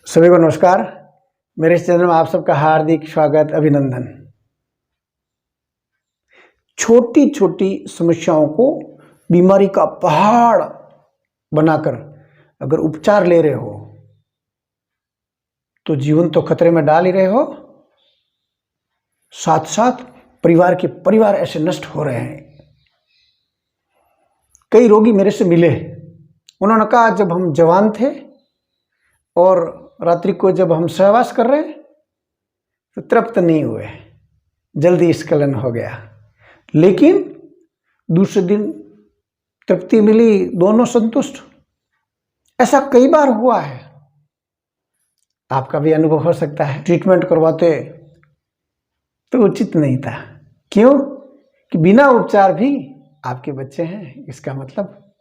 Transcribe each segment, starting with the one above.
सभी को नमस्कार। मेरे इस चैनल में आप सबका हार्दिक स्वागत, अभिनंदन। छोटी छोटी समस्याओं को बीमारी का पहाड़ बनाकर अगर उपचार ले रहे हो तो जीवन तो खतरे में डाल ही रहे हो, साथ साथ परिवार के परिवार ऐसे नष्ट हो रहे हैं। कई रोगी मेरे से मिले, उन्होंने कहा जब हम जवान थे और रात्रि को जब हम सहवास कर रहे तो तृप्त नहीं हुए, जल्दी स्खलन हो गया, लेकिन दूसरे दिन तृप्ति मिली, दोनों संतुष्ट। ऐसा कई बार हुआ है, आपका भी अनुभव हो सकता है। ट्रीटमेंट करवाते तो उचित नहीं था, क्यों कि बिना उपचार भी आपके बच्चे हैं, इसका मतलब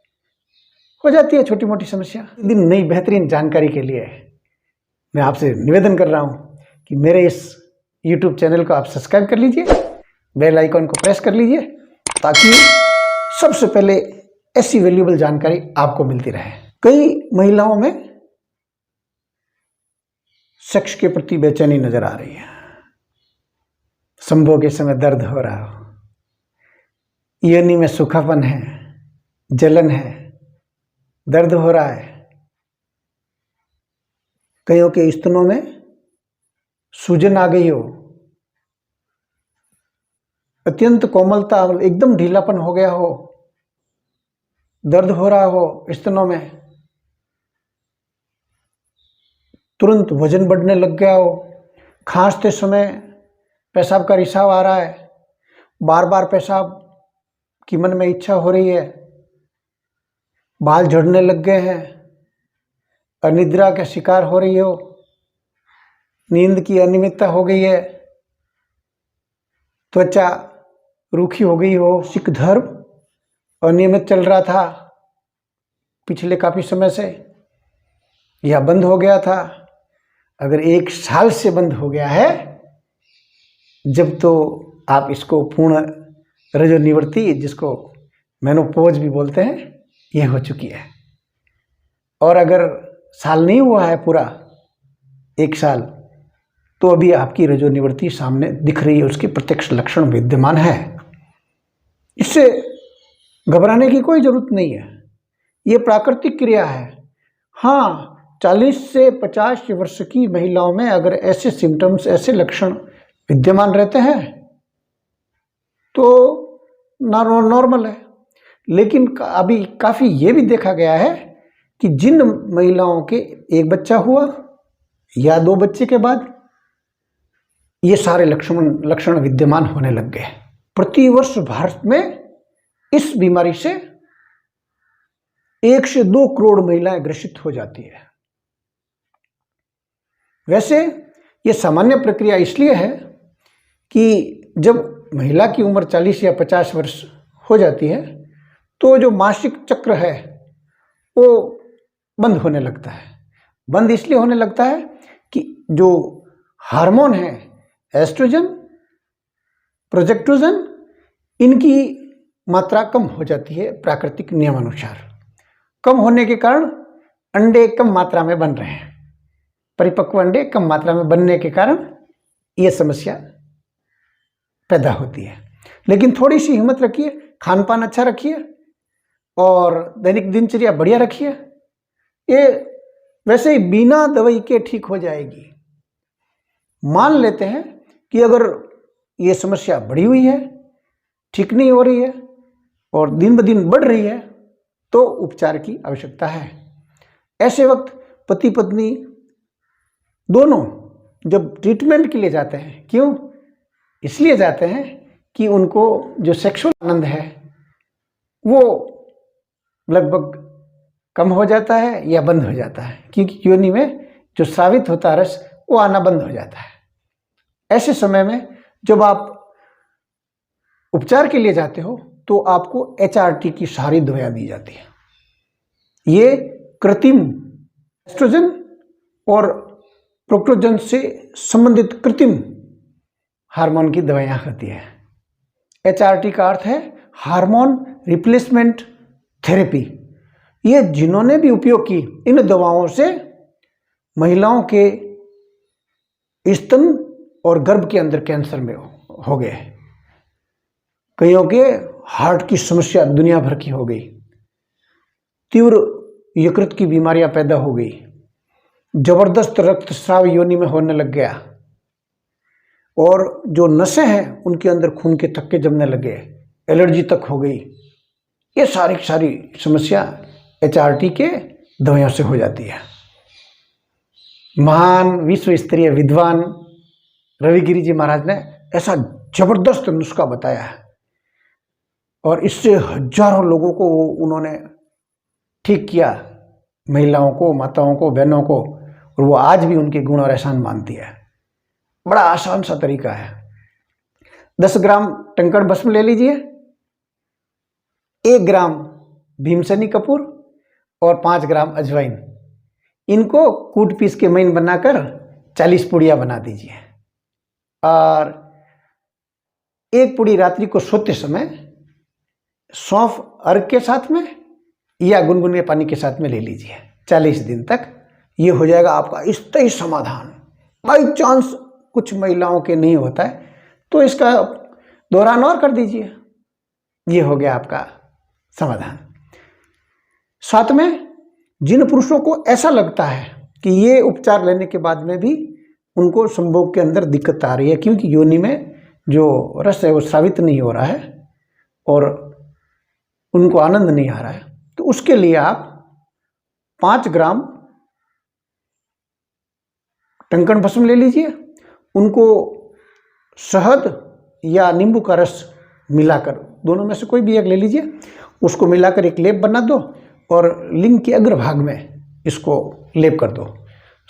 हो जाती है छोटी मोटी समस्या। दिन नई बेहतरीन जानकारी के लिए मैं आपसे निवेदन कर रहा हूं कि मेरे इस YouTube चैनल को आप सब्सक्राइब कर लीजिए, बेल आइकॉन को प्रेस कर लीजिए, ताकि सबसे पहले ऐसी वैल्यूएबल जानकारी आपको मिलती रहे। कई महिलाओं में सेक्स के प्रति बेचैनी नजर आ रही है, संभोग के समय दर्द हो रहा हो, योनि में सूखापन है, जलन है, दर्द हो रहा है, कईयों के स्तनों में सूजन आ गई हो, अत्यंत कोमलता, एकदम ढीलापन हो गया हो, दर्द हो रहा हो स्तनों में, तुरंत वजन बढ़ने लग गया हो, खांसते समय पेशाब का रिसाव आ रहा है, बार बार पेशाब की मन में इच्छा हो रही है, बाल झड़ने लग गए हैं, अनिद्रा का शिकार हो रही हो, नींद की अनियमितता हो गई है, त्वचा रूखी हो गई हो, मासिक धर्म अनियमित चल रहा था पिछले काफी समय से या बंद हो गया था, अगर 1 साल से बंद हो गया है जब, तो आप इसको पूर्ण रजोनिवृत्ति, जिसको मेनोपॉज भी बोलते हैं, यह हो चुकी है। और अगर साल नहीं हुआ है पूरा 1 साल, तो अभी आपकी रजोनिवृत्ति सामने दिख रही है, उसके प्रत्यक्ष लक्षण विद्यमान है। इससे घबराने की कोई जरूरत नहीं है, ये प्राकृतिक क्रिया है। हाँ, 40 से 50 वर्ष की महिलाओं में अगर ऐसे सिम्टम्स, ऐसे लक्षण विद्यमान रहते हैं तो नॉर्मल है। लेकिन अभी काफ़ी ये भी देखा गया है कि जिन महिलाओं के 1 बच्चा हुआ या 2 बच्चे के बाद ये सारे लक्षण विद्यमान होने लग गए। प्रतिवर्ष भारत में इस बीमारी से 1 से 2 करोड़ महिलाएं ग्रसित हो जाती है। वैसे ये सामान्य प्रक्रिया इसलिए है कि जब महिला की उम्र 40 या 50 वर्ष हो जाती है तो जो मासिक चक्र है वो बंद होने लगता है। बंद इसलिए होने लगता है कि जो हार्मोन है, एस्ट्रोजन, प्रोजेस्टेरोन, इनकी मात्रा कम हो जाती है प्राकृतिक नियमानुसार। कम होने के कारण अंडे कम मात्रा में बन रहे हैं, परिपक्व अंडे कम मात्रा में बनने के कारण यह समस्या पैदा होती है। लेकिन थोड़ी सी हिम्मत रखिए, खान पान अच्छा रखिए और दैनिक दिनचर्या बढ़िया रखिए, ये वैसे ही बिना दवाई के ठीक हो जाएगी। मान लेते हैं कि अगर ये समस्या बढ़ी हुई है, ठीक नहीं हो रही है और दिन ब दिन बढ़ रही है, तो उपचार की आवश्यकता है। ऐसे वक्त पति पत्नी दोनों जब ट्रीटमेंट के लिए जाते हैं, क्यों? इसलिए जाते हैं कि उनको जो सेक्सुअल आनंद है वो लगभग कम हो जाता है या बंद हो जाता है, क्योंकि योनि में जो स्रावित होता है रस वो आना बंद हो जाता है। ऐसे समय में जब आप उपचार के लिए जाते हो तो आपको HRT की सारी दवाइयाँ दी जाती है। ये कृत्रिम एस्ट्रोजन और प्रोक्टोजन से संबंधित कृत्रिम हार्मोन की दवाइयाँ होती है। HRT का अर्थ है हार्मोन रिप्लेसमेंट थेरेपी। ये जिन्होंने भी उपयोग की इन दवाओं से महिलाओं के स्तन और गर्भ के अंदर कैंसर में हो गए, कईयों के हार्ट की समस्या दुनिया भर की हो गई, तीव्र यकृत की बीमारियां पैदा हो गई, जबरदस्त रक्तस्राव योनि में होने लग गया, और जो नसें हैं उनके अंदर खून के थक्के जमने लगे, एलर्जी तक हो गई। ये सारी समस्या HRT के दवाइयों से हो जाती है। महान विश्व स्तरीय विद्वान रविगिरी जी महाराज ने ऐसा जबरदस्त नुस्खा बताया है, और इससे हजारों लोगों को उन्होंने ठीक किया, महिलाओं को, माताओं को, बहनों को, और वो आज भी उनके गुण और एहसान मानती है। बड़ा आसान सा तरीका है। 10 ग्राम टंकण भस्म ले लीजिए, 1 ग्राम भीमसेनी कपूर और 5 ग्राम अजवाइन, इनको कूट पीस के महीन बनाकर 40 पुड़िया बना दीजिए, और एक पुड़ी रात्रि को सोते समय सौंफ अर्घ के साथ में या गुनगुने पानी के साथ में ले लीजिए। 40 दिन तक ये हो जाएगा आपका स्थायी समाधान। बाई चांस कुछ महिलाओं के नहीं होता है तो इसका दोहरान और कर दीजिए, ये हो गया आपका समाधान। साथ में जिन पुरुषों को ऐसा लगता है कि ये उपचार लेने के बाद में भी उनको संभोग के अंदर दिक्कत आ रही है, क्योंकि योनि में जो रस है वो स्रावित नहीं हो रहा है और उनको आनंद नहीं आ रहा है, तो उसके लिए आप 5 ग्राम टंकण भस्म ले लीजिए, उनको शहद या नींबू का रस मिलाकर, दोनों में से कोई भी एक ले लीजिए, उसको मिलाकर एक लेप बना दो और लिंग के अग्रभाग में इसको लेप कर दो।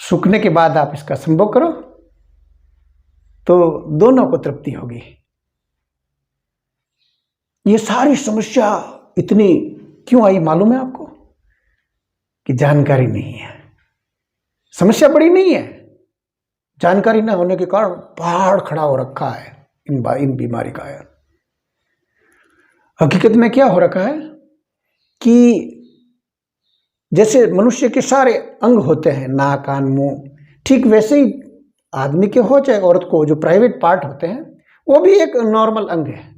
सूखने के बाद आप इसका संभोग करो तो दोनों को तृप्ति होगी। ये सारी समस्या इतनी क्यों आई मालूम है आपको? कि जानकारी नहीं है। समस्या बड़ी नहीं है, जानकारी न होने के कारण पहाड़ खड़ा हो रखा है इन बीमारी का। है हकीकत में क्या हो रखा है कि जैसे मनुष्य के सारे अंग होते हैं, नाक, कान, मुंह, ठीक वैसे ही आदमी के हो चाहे औरत को, जो प्राइवेट पार्ट होते हैं वो भी एक नॉर्मल अंग है,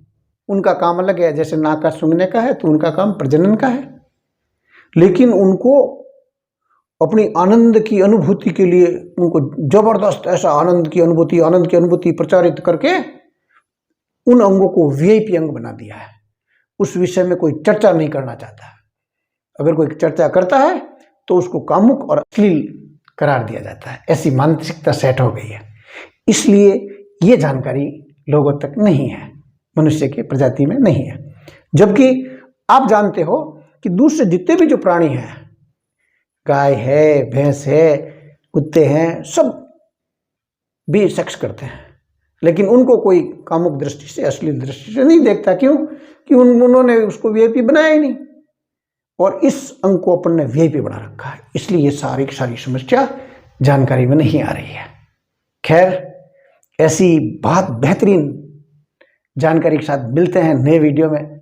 उनका काम अलग है। जैसे नाक का सूंघने का है तो उनका काम प्रजनन का है, लेकिन उनको अपनी आनंद की अनुभूति के लिए उनको जबरदस्त ऐसा आनंद की अनुभूति प्रचारित करके उन अंगों को VIP अंग बना दिया है। उस विषय में कोई चर्चा नहीं करना चाहता। अगर कोई चर्चा करता है तो उसको कामुक और अश्लील करार दिया जाता है। ऐसी मानसिकता सेट हो गई है, इसलिए ये जानकारी लोगों तक नहीं है, मनुष्य के प्रजाति में नहीं है। जबकि आप जानते हो कि दूसरे जितने भी जो प्राणी हैं, गाय है, भैंस है, कुत्ते हैं, सब भी सेक्स करते हैं, लेकिन उनको कोई कामुक दृष्टि से, अश्लील दृष्टि से नहीं देखता। क्यों? कि उन्होंने उसको VIP बनाया ही नहीं, और इस अंग को अपन ने VIP बना रखा है, इसलिए ये सारी समस्या जानकारी में नहीं आ रही है। खैर, ऐसी बहुत बेहतरीन जानकारी के साथ मिलते हैं नए वीडियो में।